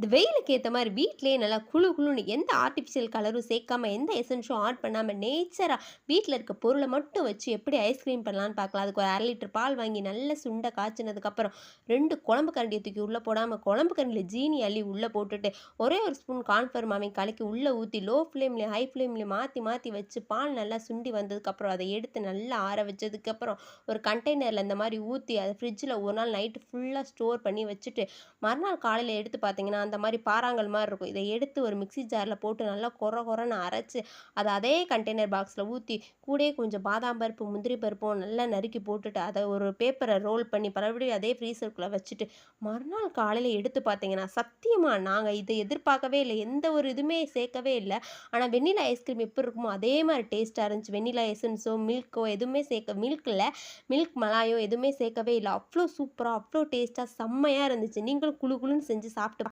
இந்த வெயிலுக்கு ஏத்த மாரி வீட்லயே நல்லா குளு குளுன்னு எந்த ஆர்ட்டிஃபிஷியல் கலரும் சேர்க்காம, எந்த எசன்ஸும் ஆட் பண்ணாம, நேச்சரா வீட்ல இருக்க பொருள மட்டும் வச்சு எப்படி ஐஸ்கிரீம் பண்ணலான்னு பார்க்கலாம். அதுக்கு ஒரு 1/2 லிட்டர் பால் வாங்கி நல்லா சுண்ட காய்ச்சினதுக்கப்புறம் 2 குழம்பு கரண்டிய தூக்கி உள்ள போடாம, குழம்பு கரண்டில ஜீனி அள்ளி உள்ள போட்டுட்டு, ஒரே ஒரு ஸ்பூன் கார்ன்ஃப்ளவர் மாவையும் கலக்கி உள்ள ஊத்தி, லோ ஃப்ளேம்லயும், ஹை ஃப்ளேம்லயும் மாத்தி மாத்தி வச்சு, பால் நல்லா சுண்டி வந்ததுக்கப்புறம், அத எடுத்து நல்லா ஆற வச்சதுக்கப்புறம், ஒரு கண்டெய்னர்ல இந்த மாரி ஊத்தி, அத ஃப்ரிட்ஜ்ல ஒரு நாள் நைட்டு ஃபுல்லா ஸ்டோர் பண்ணி வச்சுட்டு, மறுநாள் காலையில எடுத்து பார்த்தீங்கன்னா, அந்த மாரி பாறாங்கல் மாரி இருக்கும். இத எடுத்து ஒரு மிக்ஸி ஜார்ல போட்டு நல்லா கொர கொரன்னு அரைச்சு, அத அதே கண்டெய்னர் பாக்ஸ்ல ஊத்தி, கூடயே கொஞ்சம் பாதாம் பருப்பு, முந்திரி பருப்பும் நல்லா நறுக்கி போட்டுட்டு, அத ஒரு பேப்பர ரோல் பண்ணி மறுபடியும் அதே ஃப்ரீசர்க்குள்ள வச்சுட்டு, மறுநாள் காலையில எடுத்து பார்த்தீங்கன்னா, சத்தியமா நாங்க இத எதிர்பார்க்கவே இல்ல. எந்த ஒரு இதுவுமே சேர்க்கவே இல்ல. ஆனா வெண்ணிலா ஐஸ்கிரீம் எப்படி இருக்குமோ, அதே மாரி டேஸ்ட்டா இருந்துச்சு. வெண்ணிலா எசன்ஸோ, மில்க்கோ எதுவுமே மில்க் இல்ல. மில்க் மலாயோ எதுவுமே சேர்க்கவே இல்ல. அவ்ளோ சூப்பரா, அவ்ளோ டேஸ்ட்டா செம்மையா இருந்துச்சு. நீங்களும் குளு குளுன்னு செஞ்சு சாப்ட்டு